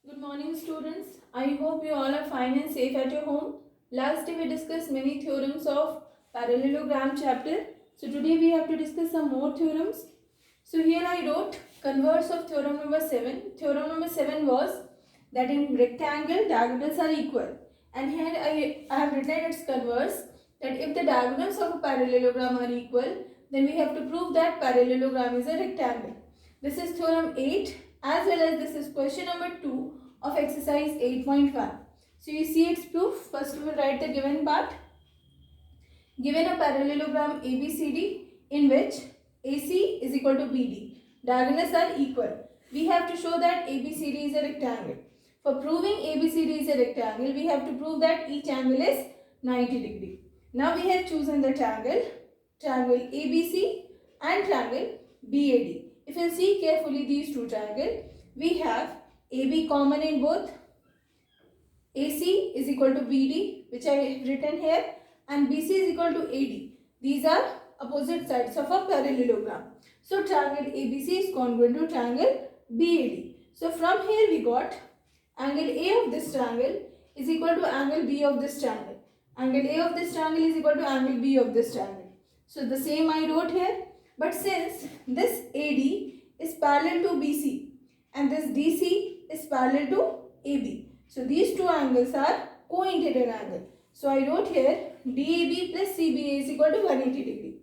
Good morning, students. I hope you all are fine and safe at your home. Last day we discussed many theorems of parallelogram chapter. So today we have to discuss some more theorems. So here I wrote converse of theorem number 7. Theorem number 7 was that in rectangle diagonals are equal. And here I have written its converse, that if the diagonals of a parallelogram are equal, then we have to prove that parallelogram is a rectangle. This is theorem 8, as well as this is question number 2 of exercise 8.1. So you see its proof. First we will write the given part. Given a parallelogram ABCD in which AC is equal to BD, diagonals are equal. We have to show that ABCD is a rectangle. For proving ABCD is a rectangle, we have to prove that each angle is 90 degree. Now we have chosen the triangle ABC and triangle BAD. If you see carefully these two triangles, we have AB common in both. AC is equal to BD, which I have written here, and BC is equal to AD. These are opposite sides of a parallelogram. So triangle ABC is congruent to triangle BAD. So from here we got angle A of this triangle is equal to angle B of this triangle. Angle A of this triangle is equal to angle B of this triangle. So the same I wrote here. But since this AD is parallel to BC and this DC is parallel to AB, so these two angles are co-interior angle. So I wrote here DAB plus CBA is equal to 180 degree.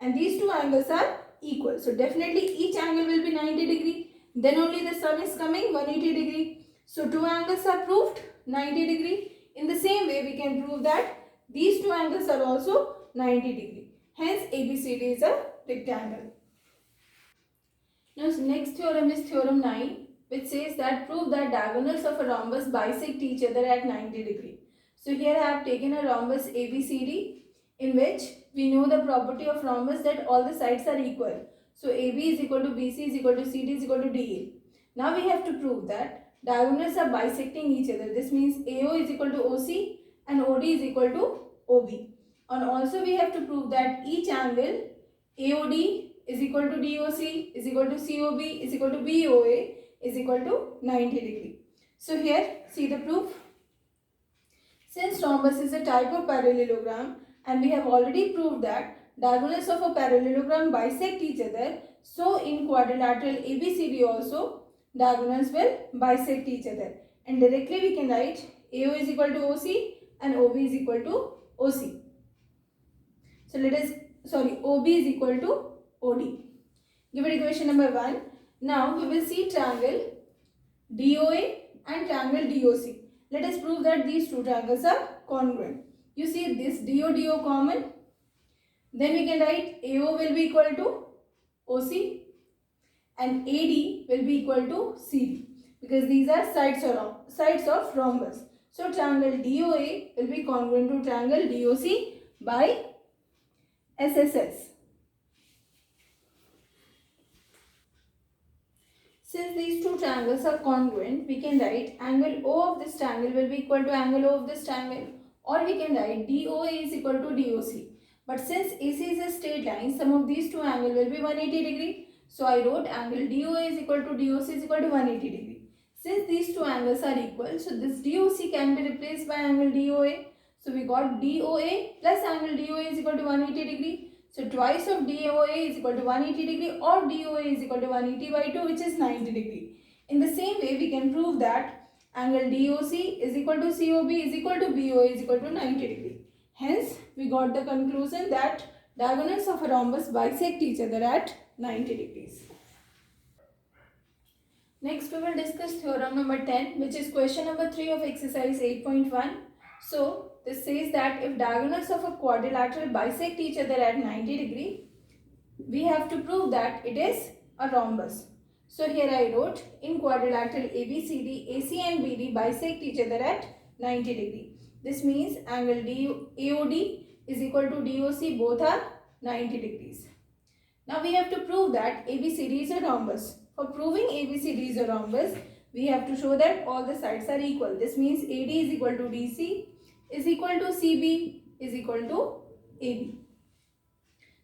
And these two angles are equal. So definitely each angle will be 90 degree. Then only the sum is coming 180 degree. So two angles are proved 90 degree. In the same way we can prove that these two angles are also 90 degree. Hence ABCD is a rectangle. Now next theorem is theorem 9, which says that prove that diagonals of a rhombus bisect each other at 90 degree. So here I have taken a rhombus ABCD in which we know the property of rhombus that all the sides are equal. So AB is equal to BC is equal to CD is equal to DA. Now we have to prove that diagonals are bisecting each other. This means AO is equal to OC and OD is equal to OB. And also we have to prove that each angle AOD is equal to DOC is equal to COB is equal to BOA is equal to 90 degree. So here see the proof. Since rhombus is a type of parallelogram and we have already proved that diagonals of a parallelogram bisect each other, so in quadrilateral ABCD also diagonals will bisect each other, and directly we can write AO is equal to OC and OB is equal to OC. So OB is equal to OD. Give it equation number 1. Now we will see triangle DOA and triangle DOC. Let us prove that these two triangles are congruent. You see this DO common. Then we can write AO will be equal to OC and AD will be equal to CD, because these are sides of rhombus. So triangle DOA will be congruent to triangle DOC by SSS. Since these two triangles are congruent, we can write angle O of this triangle will be equal to angle O of this triangle, or we can write DOA is equal to DOC. But since AC is a straight line, sum of these two angles will be 180 degree. So I wrote angle DOA is equal to DOC is equal to 180 degree. Since these two angles are equal, so this DOC can be replaced by angle DOA. So we got DOA plus angle DOA is equal to 180 degree. So twice of DOA is equal to 180 degree, or DOA is equal to 180 by 2, which is 90 degree. In the same way, we can prove that angle DOC is equal to COB is equal to BOA is equal to 90 degree. Hence, we got the conclusion that diagonals of a rhombus bisect each other at 90 degrees. Next, we will discuss theorem number 10, which is question number 3 of exercise 8.1. So, this says that if diagonals of a quadrilateral bisect each other at 90 degree, we have to prove that it is a rhombus. So here I wrote in quadrilateral ABCD, AC and BD bisect each other at 90 degree. This means angle AOD is equal to DOC, both are 90 degrees. Now we have to prove that ABCD is a rhombus. For proving ABCD is a rhombus, we have to show that all the sides are equal. This means AD is equal to DC is equal to CB is equal to AB.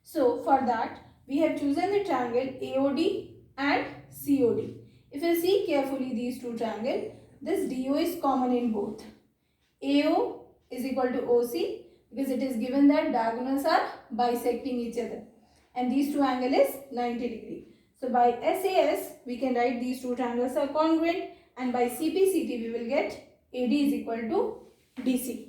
So for that, we have chosen the triangle AOD and COD. If you see carefully these two triangles, this DO is common in both. AO is equal to OC because it is given that diagonals are bisecting each other. And these two angles is 90 degree. So by SAS, we can write these two triangles are congruent, and by CPCT, we will get AD is equal to DC.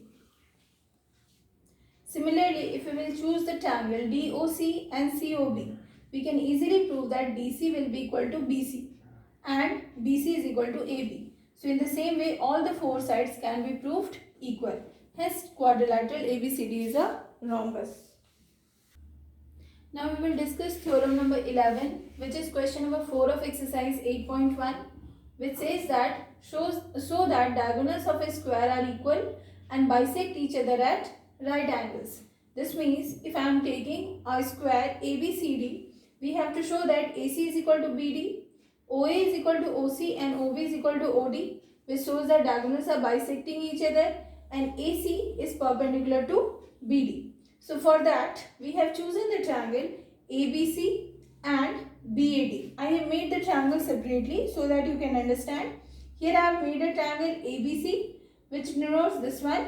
Similarly, if we will choose the triangle DOC and COB, we can easily prove that DC will be equal to BC and BC is equal to AB. So in the same way, all the four sides can be proved equal. Hence, quadrilateral ABCD is a rhombus. Now we will discuss theorem number 11, which is question number 4 of exercise 8.1, which says that so that diagonals of a square are equal and bisect each other at right angles. This means if I am taking a square ABCD, we have to show that AC is equal to BD, OA is equal to OC and OB is equal to OD, which shows that diagonals are bisecting each other and AC is perpendicular to BD. So for that, we have chosen the triangle ABC and BAD. I have made the triangle separately so that you can understand. Here I have made a triangle ABC, which denotes this one,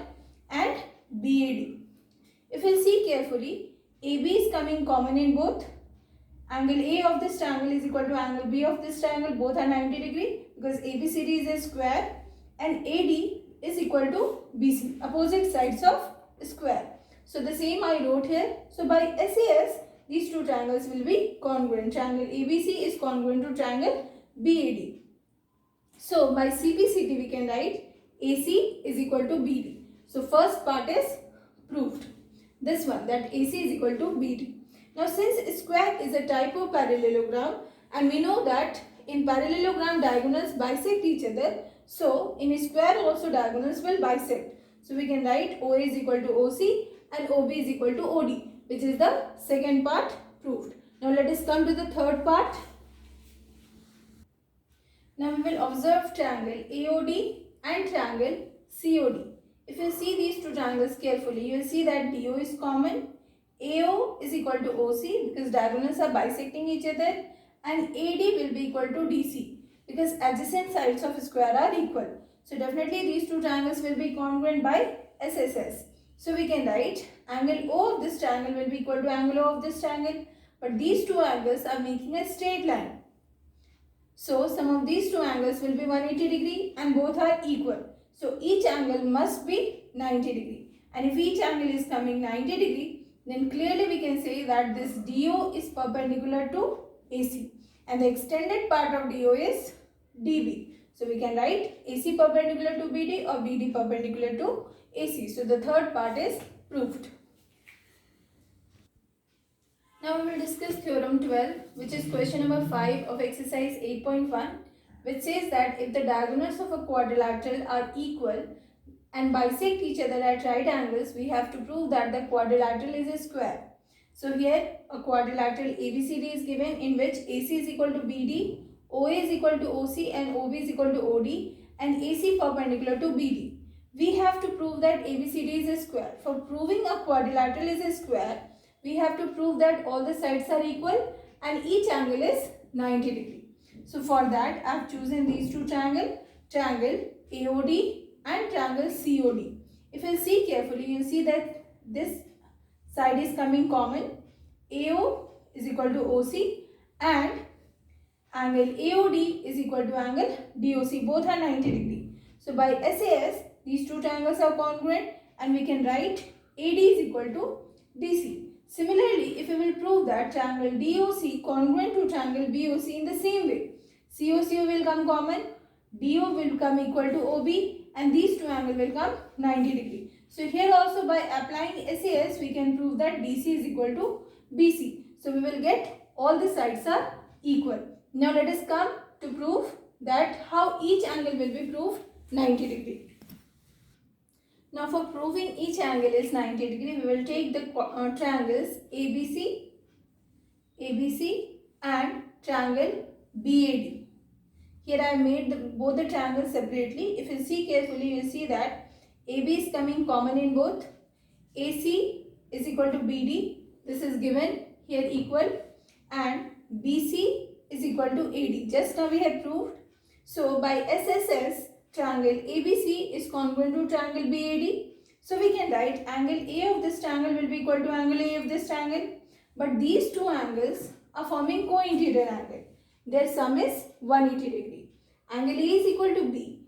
and BAD. If you see carefully, AB is coming common in both. Angle A of this triangle is equal to angle B of this triangle. Both are 90 degree because ABCD is a square and AD is equal to BC, opposite sides of square. So the same I wrote here. So by SAS, these two triangles will be congruent. Triangle ABC is congruent to triangle BAD. So by CPCT, we can write AC is equal to BD. So first part is proved. This one, that AC is equal to BD. Now since square is a type of parallelogram and we know that in parallelogram diagonals bisect each other, so in a square also diagonals will bisect. So we can write OA is equal to OC and OB is equal to OD, which is the second part proved. Now let us come to the third part. Now we will observe triangle AOD and triangle COD. If you see these two triangles carefully, you will see that DO is common, AO is equal to OC because diagonals are bisecting each other, and AD will be equal to DC because adjacent sides of a square are equal. So definitely these two triangles will be congruent by SSS. So we can write angle O of this triangle will be equal to angle O of this triangle, but these two angles are making a straight line. So sum of these two angles will be 180 degree and both are equal. So each angle must be 90 degree. And if each angle is coming 90 degree, then clearly we can say that this DO is perpendicular to AC. And the extended part of DO is DB. So we can write AC perpendicular to BD or BD perpendicular to AC. So the third part is proved. Now we will discuss theorem 12, which is question number 5 of exercise 8.1, which says that if the diagonals of a quadrilateral are equal and bisect each other at right angles, we have to prove that the quadrilateral is a square. So here a quadrilateral ABCD is given in which AC is equal to BD, OA is equal to OC and OB is equal to OD and AC perpendicular to BD. We have to prove that ABCD is a square. For proving a quadrilateral is a square, we have to prove that all the sides are equal and each angle is 90 degree. So for that I have chosen these two triangles, triangle AOD and triangle COD. If you see carefully, you see that this side is coming common. AO is equal to OC and angle AOD is equal to angle DOC. Both are 90 degree. So by SAS, these two triangles are congruent and we can write AD is equal to DC. Similarly, if we will prove that triangle DOC congruent to triangle BOC in the same way, COCO will come common, DO will become equal to OB and these two angles will come 90 degree. So here also by applying SAS, we can prove that DC is equal to BC. So we will get all the sides are equal. Now let us come to prove that how each angle will be proved 90 degree. Now for proving each angle is 90 degree, we will take the triangles ABC and triangle BAD. Here I have made both the triangles separately. If you see carefully, you will see that AB is coming common in both. AC is equal to BD. This is given here equal. And BC is equal to AD. Just now we have proved. So by SSS, triangle triangle ABC is congruent to triangle BAD. So we can write angle A of this triangle will be equal to angle A of this triangle. But these two angles are forming co-interior angle. Their sum is 180 degree. Angle A is equal to B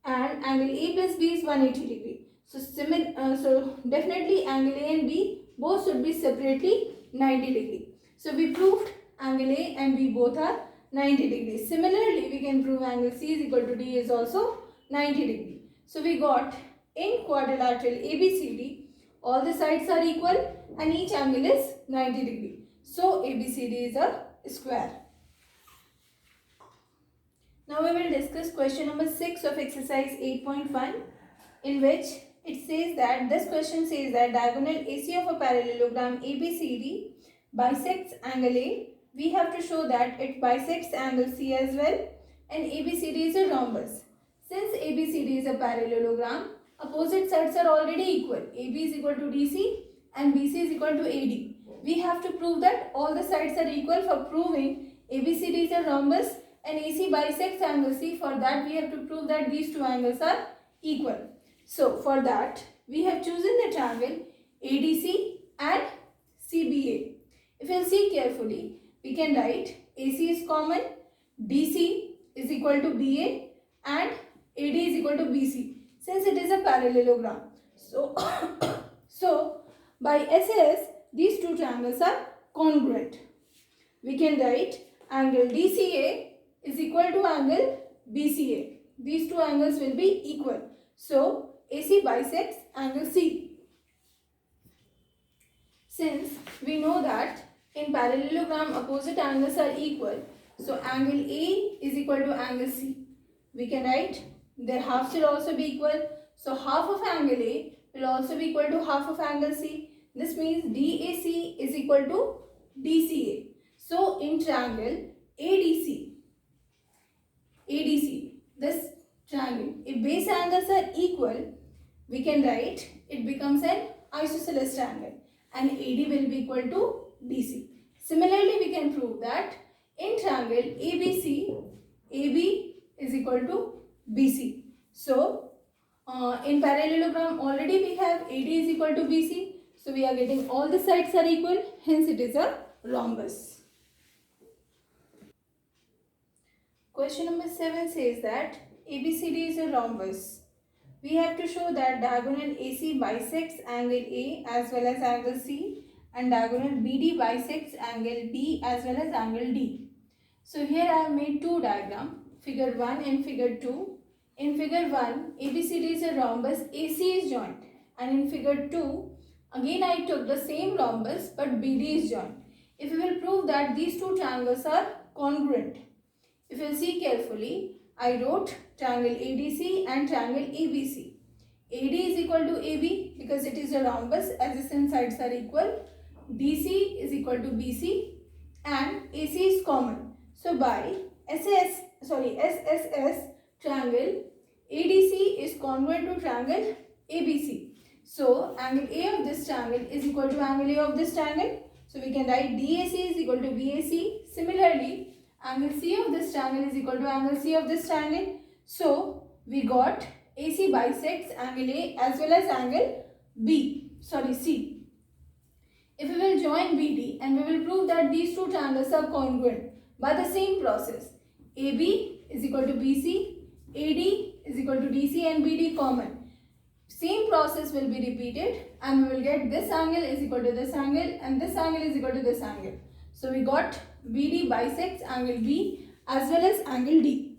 and angle A plus B is 180 degree. So definitely angle A and B both should be separately 90 degree. So we proved angle A and B both are 90 degrees. Similarly, we can prove angle C is equal to D is also 90 degree. So we got in quadrilateral ABCD, all the sides are equal and each angle is 90 degree. So ABCD is a square. Now we will discuss question number 6 of exercise 8.1, in which it says that this question says that diagonal AC of a parallelogram ABCD bisects angle A. We have to show that it bisects angle C as well, and ABCD is a rhombus. Since ABCD is a parallelogram, opposite sides are already equal. AB is equal to DC and BC is equal to AD. We have to prove that all the sides are equal. For proving ABCD is a rhombus and AC bisects angle C, for that we have to prove that these two angles are equal. So for that we have chosen the triangle ADC and CBA. If you see carefully, we can write AC is common, DC is equal to BA and AD is equal to BC, since it is a parallelogram. So, by SAS, these two triangles are congruent. We can write angle DCA is equal to angle BCA. These two angles will be equal. So, AC bisects angle C. Since we know that in parallelogram opposite angles are equal, so angle A is equal to angle C. We can write their halves will also be equal. So half of angle A will also be equal to half of angle C. This means DAC is equal to DCA. So in triangle ADC, this triangle, if base angles are equal, we can write it becomes an isosceles triangle and AD will be equal to DC. Similarly, we can prove that in triangle ABC, AB is equal to BC. So, in parallelogram already we have AD is equal to BC. So, we are getting all the sides are equal, hence it is a rhombus. Question number 7 says that ABCD is a rhombus. We have to show that diagonal AC bisects angle A as well as angle C, and diagonal BD bisects angle B as well as angle D. So here I have made two diagrams, figure 1 and figure 2. In figure 1, ABCD is a rhombus, AC is joined, and in figure 2, again I took the same rhombus but BD is joined. If we will prove that these two triangles are congruent, if you see carefully, I wrote triangle ADC and triangle ABC. AD is equal to AB because it is a rhombus as its sides are equal. DC is equal to BC and AC is common. So by SSS triangle ADC is congruent to triangle ABC. So angle A of this triangle is equal to angle A of this triangle. So we can write DAC is equal to BAC. Similarly, angle C of this triangle is equal to angle C of this triangle. So we got AC bisects angle A as well as angle C. If we will join BD and we will prove that these two triangles are congruent by the same process. AB is equal to BC, AD is equal to DC and BD common. Same process will be repeated and we will get this angle is equal to this angle and this angle is equal to this angle. So we got BD bisects angle B as well as angle D.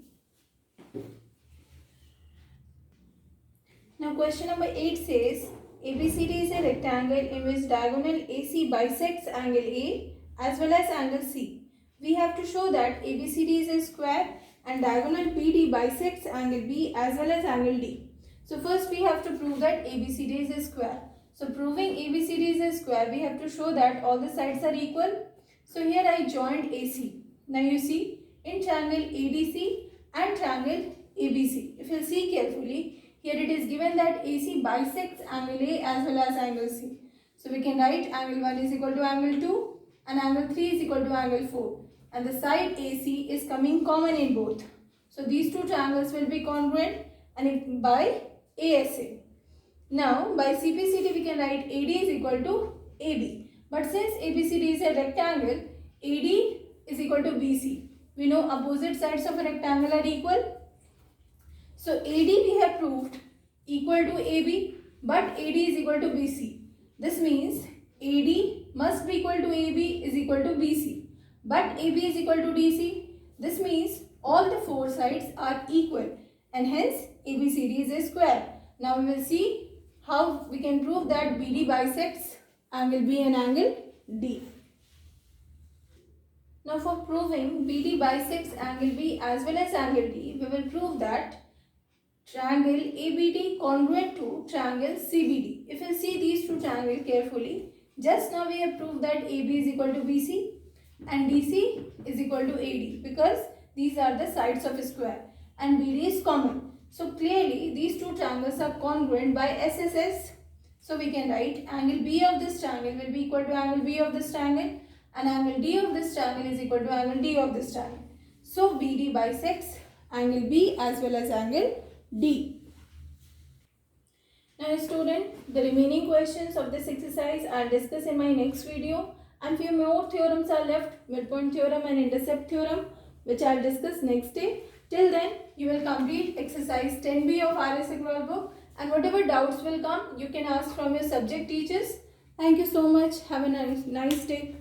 Now question number 8 says ABCD is a rectangle in which diagonal AC bisects angle A as well as angle C. We have to show that ABCD is a square and diagonal BD bisects angle B as well as angle D. So first we have to prove that ABCD is a square. So proving ABCD is a square, we have to show that all the sides are equal. So here I joined AC. Now you see in triangle ADC and triangle ABC. If you see carefully, here it is given that AC bisects angle A as well as angle C. So we can write angle 1 is equal to angle 2 and angle 3 is equal to angle 4. And the side AC is coming common in both. So these two triangles will be congruent and by ASA. Now by CPCD we can write AD is equal to AB. But since ABCD is a rectangle, AD is equal to BC. We know opposite sides of a rectangle are equal. So AD we have proved equal to AB, but AD is equal to BC. This means AD must be equal to AB is equal to BC, but AB is equal to DC. This means all the four sides are equal and hence ABCD is a square. Now we will see how we can prove that BD bisects angle B and angle D. Now for proving BD bisects angle B as well as angle D, we will prove that triangle ABD congruent to triangle CBD. If you see these two triangles carefully, just now we have proved that AB is equal to BC and DC is equal to AD because these are the sides of a square and BD is common. So clearly these two triangles are congruent by SSS. So we can write angle B of this triangle will be equal to angle B of this triangle and angle D of this triangle is equal to angle D of this triangle. So BD bisects angle B as well as angle D. Now student, the remaining questions of this exercise I'll discuss in my next video, and few more theorems are left, midpoint theorem and intercept theorem, which I'll discuss next day. Till then, you will complete exercise 10B of RS Agrawal book, and whatever doubts will come, you can ask from your subject teachers. Thank you so much. Have a nice day.